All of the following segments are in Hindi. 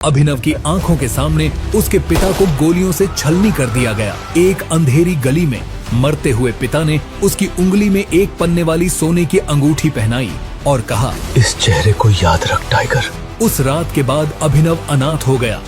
अभिनव की आंखों के सामने उसके पिता को गोलियों से छलनी कर दिया गया। एक अंधेरी गली में मरते हुए पिता ने उसकी उंगली में एक पन्ने वाली सोने की अंगूठी पहनाई और कहा, इस चेहरे को याद रख टाइगर। उस रात के बाद अभिनव अनाथ हो गया।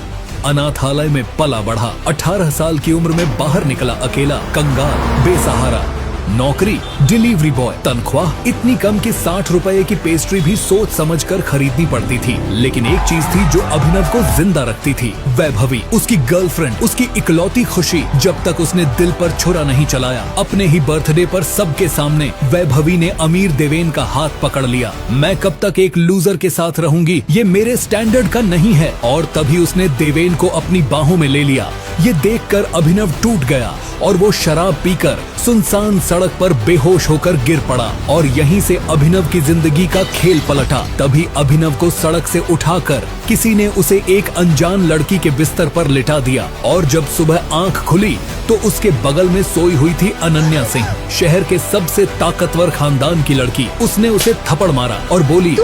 अनाथालय में पला बढ़ा। 18 साल की उम्र में बाहर निकला, अकेला, कंगाल, बेसहारा। नौकरी डिलीवरी बॉय। तनख्वाह इतनी कम कि 60 रुपए की पेस्ट्री भी सोच समझकर खरीदनी पड़ती थी। लेकिन एक चीज थी जो अभिनव को जिंदा रखती थी, वैभवी, उसकी गर्लफ्रेंड, उसकी इकलौती खुशी। जब तक उसने दिल पर छुरा नहीं चलाया, अपने ही बर्थडे पर सबके सामने वैभवी ने अमीर देवेन का हाथ पकड़ लिया। मैं कब तक एक लूजर के साथ रहूंगी, ये मेरे स्टैंडर्ड का नहीं है। और तभी उसने देवेन को अपनी बाहों में ले लिया। ये देखकर अभिनव टूट गया और वो शराब पीकर सुनसान सड़क पर बेहोश होकर गिर पड़ा। और यहीं से अभिनव की जिंदगी का खेल पलटा। तभी अभिनव को सड़क से उठाकर किसी ने उसे एक अनजान लड़की के बिस्तर पर लिटा दिया। और जब सुबह आंख खुली तो उसके बगल में सोई हुई थी अनन्या सिंह, शहर के सबसे ताकतवर खानदान की लड़की। उसने उसे थप्पड़ मारा और बोली,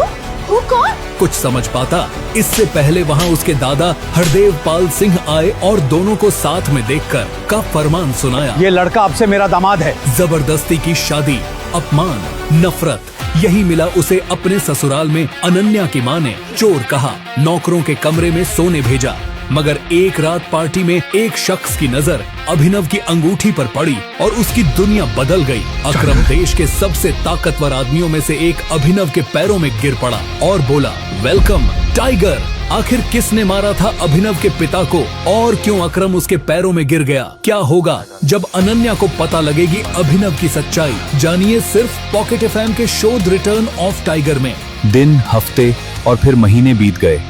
वो कौन? कुछ समझ पाता इससे पहले वहाँ उसके दादा हरदेव पाल सिंह आए और दोनों को साथ में देखकर का फरमान सुनाया, ये लड़का अब से मेरा दामाद है। जबरदस्ती की शादी, अपमान, नफरत, यही मिला उसे अपने ससुराल में। अनन्या की माँ ने चोर कहा, नौकरों के कमरे में सोने भेजा। मगर एक रात पार्टी में एक शख्स की नजर अभिनव की अंगूठी पर पड़ी और उसकी दुनिया बदल गई। अकरम देश के सबसे ताकतवर आदमियों में से एक अभिनव के पैरों में गिर पड़ा और बोला, वेलकम टाइगर। आखिर किसने मारा था अभिनव के पिता को और क्यों अकरम उसके पैरों में गिर गया? क्या होगा जब अनन्या को पता लगेगी अभिनव की सच्चाई? जानिए सिर्फ पॉकेट एफएम के show the return of tiger में। दिन, हफ्ते और फिर महीने बीत गए।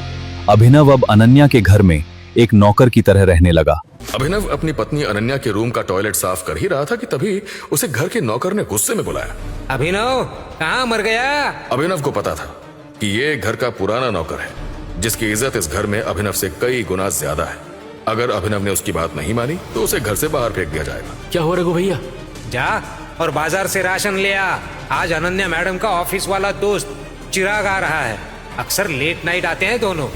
अभिनव अब अनन्या के घर में एक नौकर की तरह रहने लगा। अभिनव अपनी पत्नी अनन्या के रूम का टॉयलेट साफ कर ही रहा था कि तभी उसे घर के नौकर ने गुस्से में बुलाया। अभिनव, कहाँ मर गया? अभिनव को पता था कि ये घर का पुराना नौकर है, जिसकी इज्जत इस घर में अभिनव से कई गुना ज्यादा है। अगर अभिनव ने उसकी बात नहीं मानी तो उसे घर से बाहर फेंक दिया जाएगा। क्या हो रघु भैया? जा और बाजार से राशन ले आ। आज अनन्या मैडम का ऑफिस वाला दोस्त चिराग आ रहा है। अक्सर लेट नाइट आते हैं दोनों।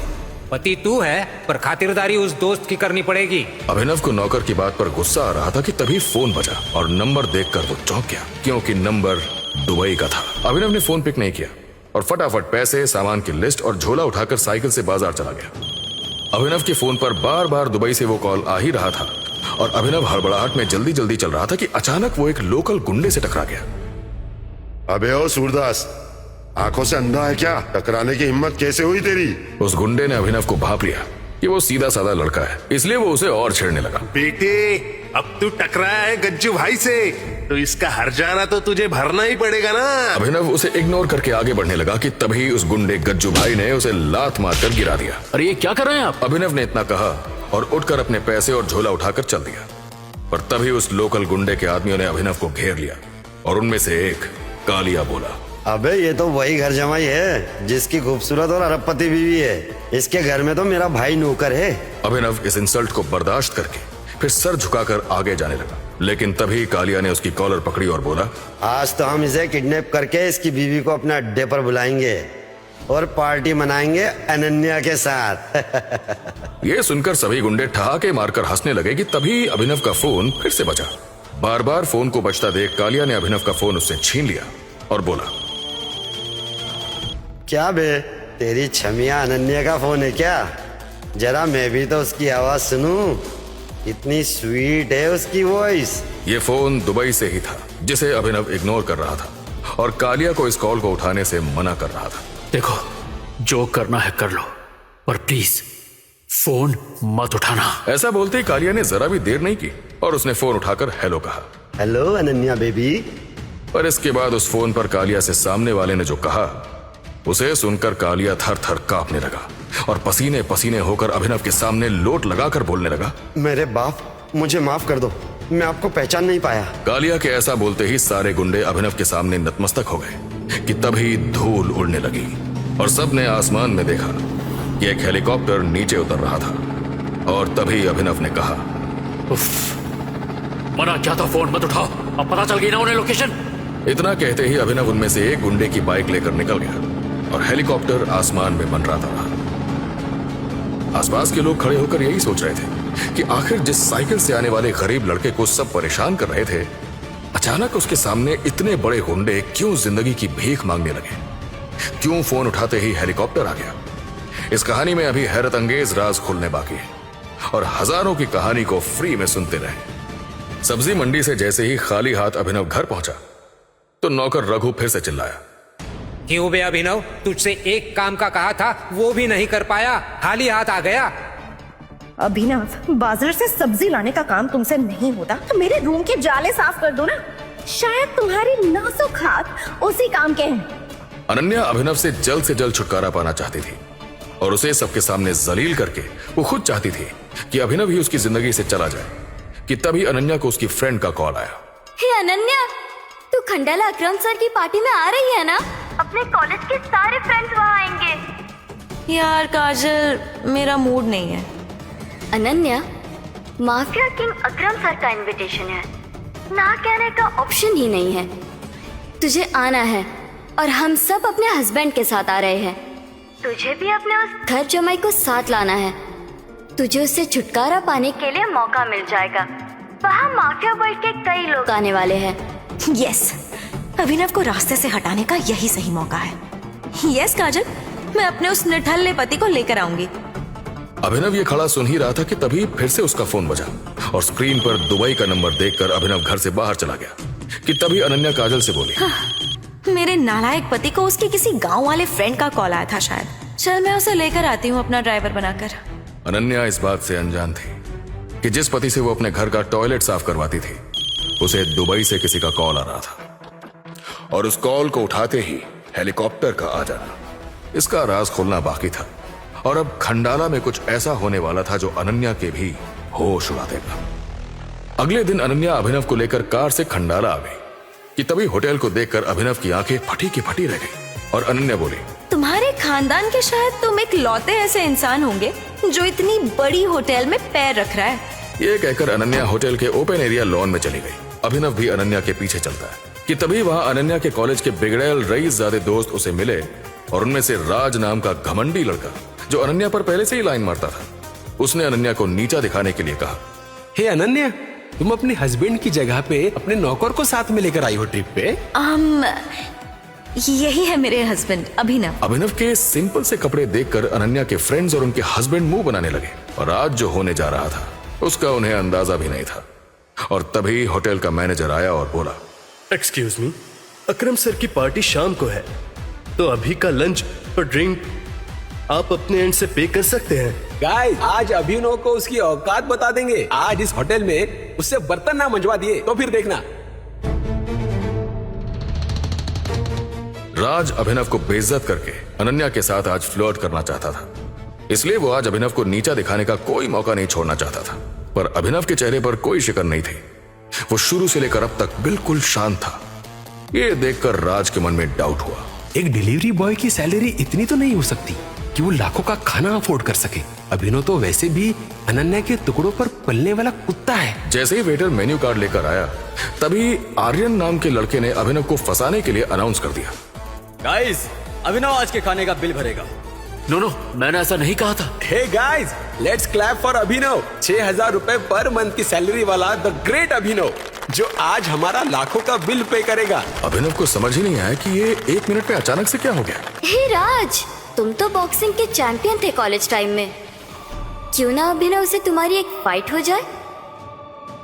पति तू है पर खातिरदारी उस दोस्त की करनी पड़ेगी। अभिनव को नौकर की बात पर गुस्सा आ रहा था कि तभी फोन बजा और नंबर देखकर वो चौंक गया, क्योंकि नंबर दुबई का था। अभिनव ने फोन पिक नहीं किया और फटाफट पैसे, सामान की लिस्ट और झोला उठाकर साइकिल से बाजार चला गया। अभिनव के फोन पर बार बार दुबई से वो कॉल आ ही रहा था और अभिनव हड़बड़ाहट में जल्दी जल्दी चल रहा था कि अचानक वो एक लोकल गुंडे से टकरा गया। अबे ओ सूरदास, आंखों से अंधा है क्या? टकराने की हिम्मत कैसे हुई तेरी? उस गुंडे ने अभिनव को भांप लिया कि वो सीधा साधा लड़का है, इसलिए वो उसे और छेड़ने लगा। बेटे, अब तू टकराया है गज्जू भाई से, तो इसका हर्जाना तो तुझे भरना ही पड़ेगा ना। अभिनव उसे इग्नोर करके आगे बढ़ने लगा कि तभी उस गुंडे गज्जू भाई ने उसे लात मारकर गिरा दिया। अरे ये क्या कर रहे हैं आप? अभिनव ने इतना कहा और उठकर अपने पैसे और झोला उठाकर चल दिया। पर तभी उस लोकल गुंडे के आदमियों ने अभिनव को घेर लिया और उनमें से एक कालिया बोला, अबे ये तो वही घर जमाई है जिसकी खूबसूरत और अरबपति बीवी है। इसके घर में तो मेरा भाई नौकर है। अभिनव इस इंसल्ट को बर्दाश्त करके फिर सर झुकाकर आगे जाने लगा। लेकिन तभी कालिया ने उसकी कॉलर पकड़ी और बोला, आज तो हम इसे किडनैप करके इसकी बीवी को अपने अड्डे पर बुलाएंगे और पार्टी मनाएंगे अनन्या के साथ। ये सुनकर सभी गुंडे ठहाके मारकर हंसने लगे कि तभी अभिनव का फोन फिर से बजा। बार बार फोन को बजता देख कालिया ने अभिनव का फोन उससे छीन लिया और बोला, क्या बे, तेरी छमिया अनन्या का फोन है क्या? जरा मैं भी तो उसकी आवाज सुनूं। इतनी स्वीट है उसकी वॉइस। ये फोन दुबई से ही था जिसे अभिनव इग्नोर कर रहा था और कालिया को इस कॉल को उठाने से मना कर रहा था। देखो, जो करना है कर लो, पर प्लीज फोन मत उठाना। ऐसा बोलते ही कालिया ने जरा भी देर नहीं की और उसने फोन उठाकर हेलो कहा। Hello Ananya baby. पर इसके बाद उस फोन पर कालिया से सामने वाले ने जो कहा, उसे सुनकर कालिया थर थर कांपने लगा और पसीने पसीने होकर अभिनव के सामने लोट लगाकर बोलने लगा, मेरे बाप, मुझे माफ कर दो, मैं आपको पहचान नहीं पाया। कालिया के ऐसा बोलते ही सारे गुंडे अभिनव के सामने नतमस्तक हो गए कि तभी धूल उड़ने लगी और सबने आसमान में देखा कि एक हेलीकॉप्टर नीचे उतर रहा था। और तभी अभिनव ने कहा, उफ, मना क्या था, फोन मत उठाओ, अब पता चल गई ना उन्हें लोकेशन। इतना कहते ही अभिनव उनमें से एक गुंडे की बाइक लेकर निकल गया और हेलीकॉप्टर आसमान में मंडराता रहा। आसपास के लोग खड़े होकर यही सोच रहे थे कि आखिर जिस साइकिल से आने वाले गरीब लड़के को सब परेशान कर रहे थे, अचानक उसके सामने इतने बड़े गुंडे क्यों जिंदगी की भीख मांगने लगे? क्यों फोन उठाते ही हेलीकॉप्टर आ गया? इस कहानी में अभी हैरत अंगेज राज खुलने बाकी है और हजारों की कहानी को फ्री में सुनते रहे। सब्जी मंडी से जैसे ही खाली हाथ अभिनव घर पहुंचा तो नौकर रघु फिर से चिल्लाया, क्यों बे अभिनव, तुझसे एक काम का कहा था वो भी नहीं कर पाया, खाली हाथ आ गया। अभिनव, बाजार से सब्जी लाने का काम तुमसे नहीं होता तो मेरे रूम के जाले साफ कर दो ना। शायद तुम्हारे नाजुक हाथ उसी काम के हैं। अनन्या अभिनव से जल्द छुटकारा पाना चाहती थी और उसे सबके सामने जलील करके वो खुद चाहती थी कि अभिनव ही उसकी जिंदगी से चला जाए कि तभी अनन्या को उसकी फ्रेंड का कॉल आया। हे अनन्या, तू खंडाला अकरम सर की पार्टी में आ रही है ना? अपने कॉलेज के सारे फ्रेंड्स वहाँ आएंगे। यार काजल, मेरा मूड नहीं है। अनन्या, माफिया किंग अकरम सर का इनविटेशन है, ना कहने का ऑप्शन ही नहीं है। तुझे आना है और हम सब अपने हस्बैंड के साथ आ रहे हैं। तुझे भी अपने उस घर जमाई को साथ लाना है। तुझे उससे छुटकारा पाने के लिए मौका मिल जाएगा। वहाँ माफिया वर्ल्ड के कई लोग आने वाले हैं। यस, अभिनव को रास्ते से हटाने का यही सही मौका है। यस काजल, मैं अपने उस निठल्ले पति को लेकर आऊंगी। अभिनव ये खड़ा सुन ही रहा था कि तभी फिर से उसका फोन बजा और स्क्रीन पर दुबई का नंबर देखकर अभिनव घर से बाहर चला गया कि तभी अनन्या काजल से बोली, मेरे नालायक पति को उसके किसी गांव वाले फ्रेंड का कॉल आया था शायद। चल मैं उसे लेकर आती हूँ अपना ड्राइवर बनाकर। अनन्या इस बात से अनजान थी कि जिस पति से वो अपने घर का टॉयलेट साफ करवाती थी उसे दुबई से किसी का कॉल आ रहा था और उस कॉल को उठाते ही हेलीकॉप्टर का आ जाना, इसका राज खुलना बाकी था। और अब खंडाला में कुछ ऐसा होने वाला था जो अनन्या के भी होश उड़ा देगा। अगले दिन अनन्या अभिनव को लेकर कार से खंडाला आ गई कि तभी होटल को देखकर अभिनव की आंखें फटी की फटी रह गई और अनन्या बोली, तुम्हारे खानदान के शायद तुम एक लौते ऐसे इंसान होंगे जो इतनी बड़ी होटल में पैर रख रहा है। ये कहकर अनन्या होटल के ओपन एरिया लॉन में चली गई। अभिनव भी अनन्या के पीछे चलता है कि तभी वहां अनन्या के कॉलेज के बिगड़ैल रईसजादे दोस्त उसे मिले और उनमें से राज नाम का घमंडी लड़का जो अनन्या पर पहले से ही लाइन मारता था, उसने अनन्या को नीचा दिखाने के लिए कहा, हे अनन्या, तुम अपने हस्बैंड की जगह पे अपने नौकर को साथ में लेकर आई हो ट्रिप पे? यही है मेरे हस्बैंड अभिनव। अभिनव के सिंपल से कपड़े देखकर अनन्या के फ्रेंड्स और उनके हस्बैंड मुंह बनाने लगे और आज जो होने जा रहा था उसका उन्हें अंदाजा भी नहीं था। और तभी होटल का मैनेजर आया और बोला, एक्सक्यूज मी, अकरम सर की पार्टी शाम को है तो अभी का लंच और ड्रिंक आप अपने एंड से पे कर सकते हैं। गाइस, आज अभिनव को उसकी औकात बता देंगे। आज इस होटल में उससे बर्तन ना मंजवा दिए तो फिर देखना। राज अभिनव को बेइज्जत करके अनन्या के साथ आज फ्लर्ट करना चाहता था, इसलिए वो आज अभिनव को नीचा दिखाने का कोई मौका नहीं छोड़ना चाहता था। पर अभिनव के चेहरे पर कोई शिकन नहीं थी। वो शुरू से लेकर अब तक बिल्कुल शांत था। ये देखकर राज के मन में डाउट हुआ। एक डिलीवरी बॉय की सैलरी इतनी तो नहीं हो सकती कि वो लाखों का खाना अफोर्ड कर सके। अभिनव तो वैसे भी अनन्या के टुकड़ों पर पलने वाला कुत्ता है। जैसे ही वेटर मेन्यू कार्ड लेकर आया तभी आर्यन नाम के लड़के ने अभिनव को फंसाने के लिए अनाउंस कर दिया, गाइस, अभिनव आज के खाने का बिल भरेगा। नो, मैंने ऐसा नहीं कहा था। Hey guys, let's clap for Abhinav. 6,000 रुपए पर मंथ की सैलरी वाला द ग्रेट अभिनव, जो आज हमारा लाखों का बिल पे करेगा। अभिनव को समझ ही नहीं आया कि ये 1 मिनट में अचानक से क्या हो गया। हे राज, तुम तो बॉक्सिंग के चैंपियन थे कॉलेज टाइम में। क्यों ना अभिनव से तुम्हारी एक फाइट हो जाए?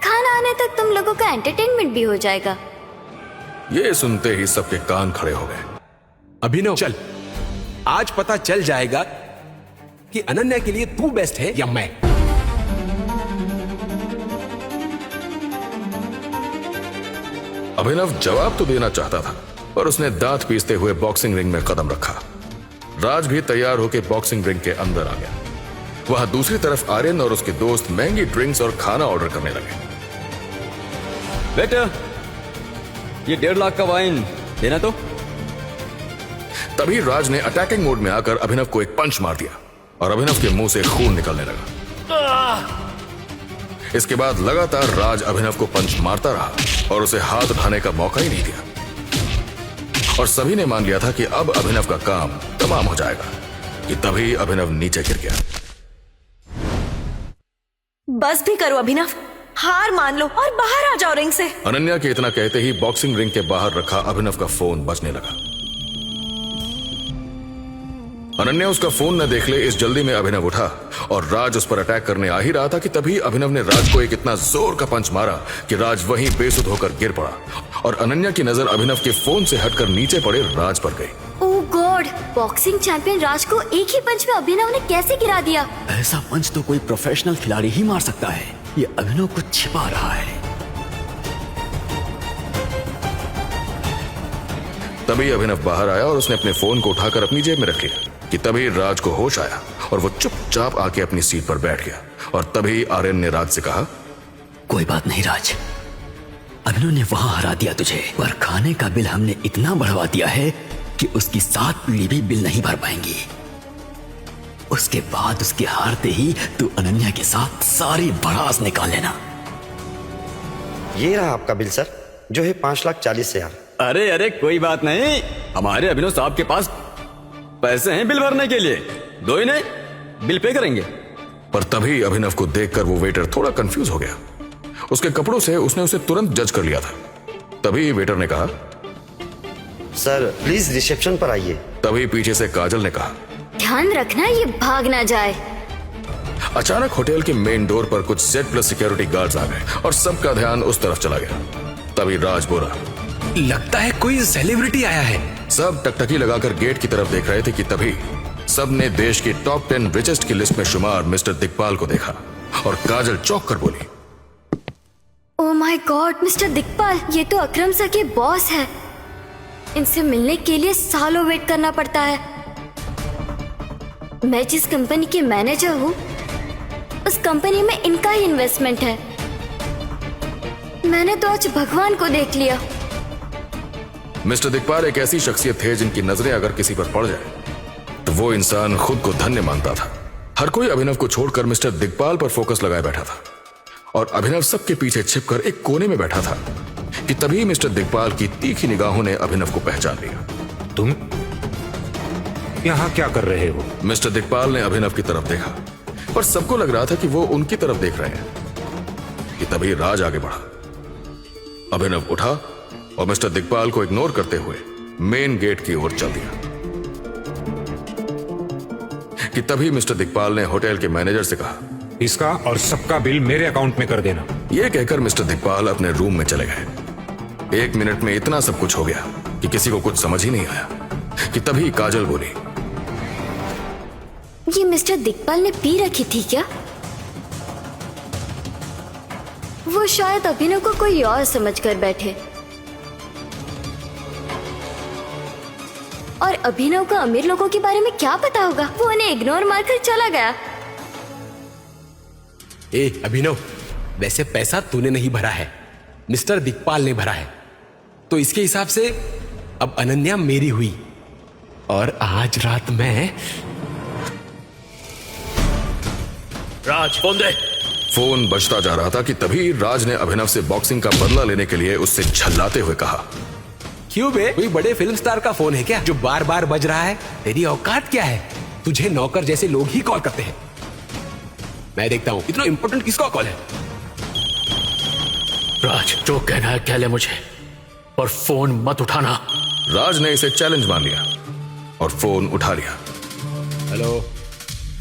खाना आने तक तुम लोगों का एंटरटेनमेंट भी हो जाएगा। ये सुनते ही सबके कान खड़े हो गए। अभिनव चल, आज पता चल जाएगा कि अनन्या के लिए तू बेस्ट है या मैं। अभिनव जवाब तो देना चाहता था पर उसने दांत पीसते हुए बॉक्सिंग रिंग में कदम रखा। राज भी तैयार होकर बॉक्सिंग रिंग के अंदर आ गया। वहां दूसरी तरफ आर्यन और उसके दोस्त महंगी ड्रिंक्स और खाना ऑर्डर करने लगे। बेटा, ये 1.5 लाख का वाइन देना तो। तभी राज ने अटैकिंग मोड में आकर अभिनव को एक पंच मार दिया और अभिनव के मुंह से खून निकलने लगा। इसके बाद लगातार राज अभिनव को पंच मारता रहा और उसे हाथ उठाने का मौका ही नहीं दिया। और सभी ने मान लिया था कि अब अभिनव का काम तमाम हो जाएगा कि तभी अभिनव नीचे गिर गया। बस भी करो अभिनव, हार मान लो और बाहर आ जाओ रिंग से। अनन्या के इतना कहते ही बॉक्सिंग रिंग के बाहर रखा अभिनव का फोन बजने लगा। अनन्या उसका फोन न देख ले इस जल्दी में अभिनव उठा और राज उस पर अटैक करने आ ही रहा था कि तभी अभिनव ने राज को एक इतना जोर का पंच मारा कि राज वहीं बेसुध होकर गिर पड़ा और अनन्या की नजर अभिनव के फोन से हटकर नीचे पड़े राज पर गई। ओह गॉड, बॉक्सिंग चैंपियन राज को एक ही पंच में अभिनव ने कैसे गिरा दिया? ऐसा पंच तो कोई प्रोफेशनल खिलाड़ी ही मार सकता है। ये अभिनव कुछ छिपा रहा है। तभी अभिनव बाहर आया और उसने अपने फोन को उठाकर अपनी जेब में रख लिया कि तभी राज को होश आया और वो चुपचाप आके अपनी सीट पर बैठ गया। और तभी आर्यन ने राज से कहा, कोई बात नहीं राज, अभिनव ने वहां हरा दिया तुझे, पर खाने का बिल हमने इतना बढ़वा दिया है कि उसकी 7 पीढ़ी भी बिल नहीं भर पाएंगी। उसके बाद उसके हारते ही तू अनन्या के साथ सारी भड़ास निकाल लेना। ये रहा आपका बिल सर, जो है 5,40,000। अरे अरे कोई बात नहीं, हमारे अभिनव साहब के पास पैसे हैं बिल भरने के लिए, दो ही नहीं बिल पे करेंगे। पर तभी अभिनव को देखकर वो वेटर थोड़ा कंफ्यूज हो गया। उसके कपड़ों से उसने उसे तुरंत जज कर लिया था। तभी वेटर ने कहा, सर प्लीज रिसेप्शन पर आइए। तभी पीछे से काजल ने कहा, ध्यान रखना ये भाग ना जाए। अचानक होटल के मेन डोर पर कुछ Z+ सिक्योरिटी गार्ड्स आ गए और सबका ध्यान उस तरफ चला गया। तभी राज बोला, लगता है कोई सेलिब्रिटी आया है। सब टकटकी लगाकर गेट की तरफ देख रहे थे कि तभी सबने देश की टॉप 10 रिचेस्ट की लिस्ट में शुमार मिस्टर दिक्पाल को देखा और काजल चौंक कर बोली, ओह माय गॉड, मिस्टर दिक्पाल, ये तो अकरम सर के बॉस है। इनसे मिलने के लिए सालों वेट करना पड़ता है। मैं जिस कंपनी के मैनेजर हूँ उस कंपनी में इनका ही इन्वेस्टमेंट है। मैंने तो आज भगवान को देख लिया। मिस्टर दिक्पाल एक ऐसी शख्सियत थे जिनकी नजरें अगर किसी पर पड़ जाए तो वो इंसान खुद को धन्य मानता था। हर कोई अभिनव को छोड़कर मिस्टर दिक्पाल पर फोकस लगाए बैठा था और अभिनव सबके पीछे छिपकर एक कोने में बैठा था कि तभी मिस्टर दिक्पाल की तीखी निगाहों ने अभिनव को पहचान लिया। तुम यहाँ क्या कर रहे हो? मिस्टर दिक्पाल ने अभिनव की तरफ देखा पर सबको लग रहा था कि वो उनकी तरफ देख रहे हैं कि तभी राज आगे बढ़ा। अभिनव उठा और मिस्टर दिक्पाल को इग्नोर करते हुए मेन गेट की ओर चल दिया कि तभी मिस्टर दिक्पाल ने होटल के मैनेजर से कहा, इसका और सबका बिल मेरे अकाउंट में कर देना। यह कहकर मिस्टर दिक्पाल अपने रूम में चले गए। 1 मिनट में इतना सब कुछ हो गया कि किसी को कुछ समझ ही नहीं आया कि तभी काजल बोली, ये मिस्टर दिक्पाल ने पी रखी थी क्या? वो शायद अभिनव को कोई और समझकर बैठे और अभिनव को अमीर लोगों के बारे में क्या पता होगा, वो उन्हें इग्नोर मारकर चला गया। ए अभिनव, वैसे पैसा तूने नहीं भरा है, मिस्टर दिक्पाल ने भरा है, तो इसके हिसाब से अब अनन्या मेरी हुई और आज रात में। राज फोन दे। फोन बजता जा रहा था कि तभी राज ने अभिनव से बॉक्सिंग का बदला लेने के लिए उससे झल्लाते हुए कहा, क्यों बे, कोई बड़े फिल्म स्टार का फोन है क्या जो बार बार बज रहा है? तेरी औकात क्या है? तुझे नौकर जैसे लोग ही कॉल करते हैं। मैं देखता हूं इतना इंपॉर्टेंट किसका कॉल है। राज जो कहना है कह ले मुझे, और फोन मत उठाना। राज ने इसे चैलेंज मान लिया और फोन उठा लिया। हेलो।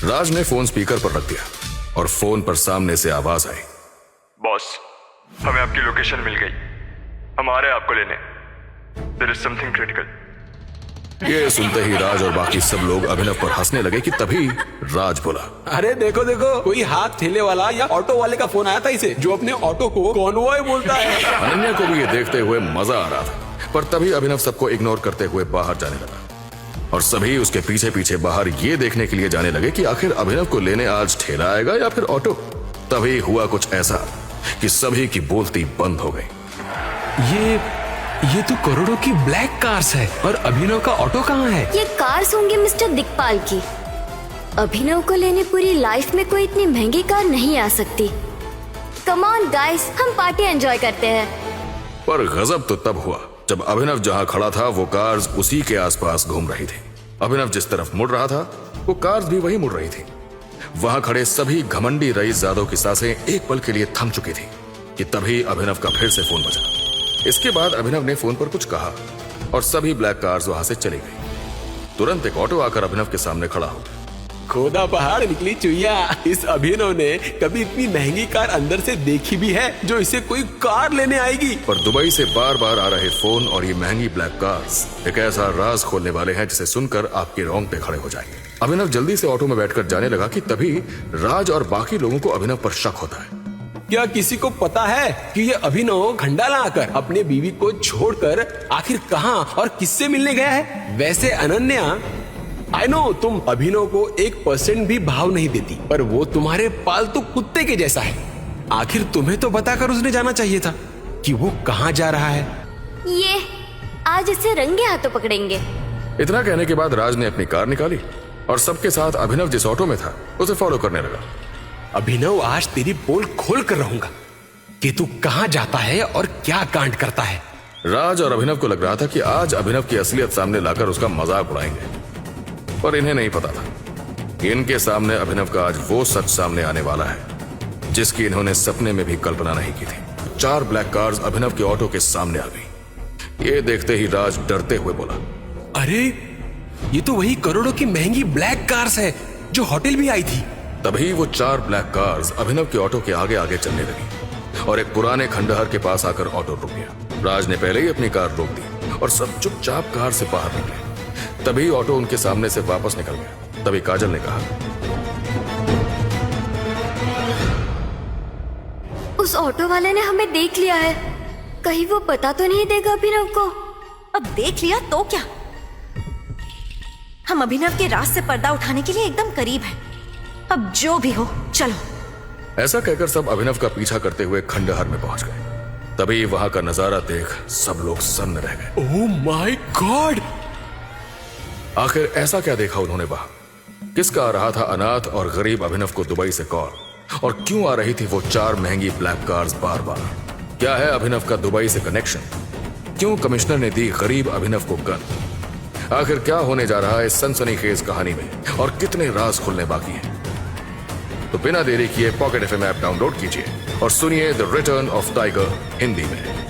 राज ने फोन स्पीकर पर रख दिया और फोन पर सामने से आवाज आई, बॉस हमें आपकी लोकेशन मिल गई, हम आ रहे हैं आपको लेने। There is something critical. ये सुनते ही राज और बाकी सब लोग अभिनव पर हंसने लगे कि तभी राज बोला, अरे देखो देखो, कोई हाथ ठेले वाला या ऑटो वाले का फोन आया था इसे, जो अपने ऑटो को कॉन्वॉय बोलता है। अनन्या को भी ये देखते हुए मजा आ रहा था, पर तभी अभिनव सबको इग्नोर करते हुए बाहर जाने लगा और सभी उसके पीछे पीछे बाहर ये देखने के लिए जाने लगे कि आखिर अभिनव को लेने आज ठेला आएगा या फिर ऑटो। तभी हुआ कुछ ऐसा कि सभी की बोलती बंद हो गई। ये तो करोड़ों की ब्लैक कार्स है और अभिनव का ऑटो कहाँ है? ये कार्स होंगे मिस्टर दिक्पाल की। अभिनव को लेने पूरी लाइफ में कोई इतनी महंगी कार नहीं आ सकती। कम ऑन गाइस, हम पार्टी एंजॉय करते हैं। पर गजब तो तब हुआ जब अभिनव जहाँ खड़ा था वो कार्स उसी के आसपास घूम रही थी। अभिनव जिस तरफ मुड़ रहा था वो कार्स भी वही मुड़ रही थी। वहां खड़े सभी घमंडी रईसजादों की सांसें एक पल के लिए थम चुकी थी कि तभी अभिनव का फिर से फोन बजा। इसके बाद अभिनव ने फोन पर कुछ कहा और सभी ब्लैक कार्स वहां से चली गई। तुरंत एक ऑटो आकर अभिनव के सामने खड़ा हो। खोदा पहाड़ निकली चुईया। इस अभिनव ने कभी इतनी महंगी कार अंदर से देखी भी है जो इसे कोई कार लेने आएगी। पर दुबई से बार बार आ रहे फोन और ये महंगी ब्लैक कार्स एक ऐसा राज खोलने वाले हैं जिसे सुनकर आपके रोंगटे खड़े हो जाएंगे। अभिनव जल्दी से ऑटो में बैठकर जाने लगा कि तभी राज और बाकी लोगों को अभिनव पर शक होता है। क्या किसी को पता है कि ये अभिनव खंडाला आकर अपने बीवी को छोड़कर आखिर कहां और किससे मिलने गया है? वैसे अनन्या, आई नो तुम अभिनव को 1% भी भाव नहीं देती, पर वो तुम्हारे पालतू कुत्ते के जैसा है। आखिर तुम्हें तो बताकर उसने जाना चाहिए था कि वो कहां जा रहा है। ये आज इसे रंगे हाथों पकड़ेंगे। इतना कहने के बाद राज ने अपनी कार निकाली और सबके साथ अभिनव जिस ऑटो में था उसे फॉलो करने लगा। अभिनव, आज तेरी पोल खोल कर रहूंगा कि तू कहां जाता है और क्या कांड करता है। राज और अभिनव को लग रहा था कि आज अभिनव की असलियत सामने लाकर उसका मजाक उड़ाएंगे, पर इन्हें नहीं पता था कि इनके सामने अभिनव का आज वो सच सामने आने वाला है जिसकी इन्होंने सपने में भी कल्पना नहीं की थी। 4 ब्लैक कार्स अभिनव के ऑटो के सामने आ गई। ये देखते ही राज डरते हुए बोला, अरे ये तो वही करोड़ों की महंगी ब्लैक कार्स है जो होटल भी आई थी। तभी वो 4 ब्लैक कार्स अभिनव के ऑटो के आगे आगे चलने लगी और एक पुराने खंडहर के पास आकर ऑटो रुक गया। राज ने पहले ही अपनी कार रोक दी और सब चुपचाप कार से बाहर निकले। तभी ऑटो उनके सामने से वापस निकल गया। तभी काजल ने कहा, उस ऑटो वाले ने हमें देख लिया है, कहीं वो पता तो नहीं देगा अभिनव को। अब देख लिया तो क्या, हम अभिनव के राज से पर्दा उठाने के लिए एकदम करीब हैं। अब जो भी हो चलो। ऐसा कहकर सब अभिनव का पीछा करते हुए खंडहर में पहुंच गए। तभी वहां का नजारा देख सब लोग सन्न रह गए। Oh my God! आखिर ऐसा क्या देखा उन्होंने वहां? किसका आ रहा था अनाथ और गरीब अभिनव को दुबई से कॉल, और क्यों आ रही थी वो 4 महंगी ब्लैक कार्स बार बार? क्या है अभिनव का दुबई से कनेक्शन? क्यों कमिश्नर ने दी गरीब अभिनव को गन? आखिर क्या होने जा रहा है इस सनसनीखेज कहानी में और कितने राज खुलने बाकी हैं? तो बिना देरी किए पॉकेट एफएम ऐप डाउनलोड कीजिए और सुनिए the return of tiger Hindi में।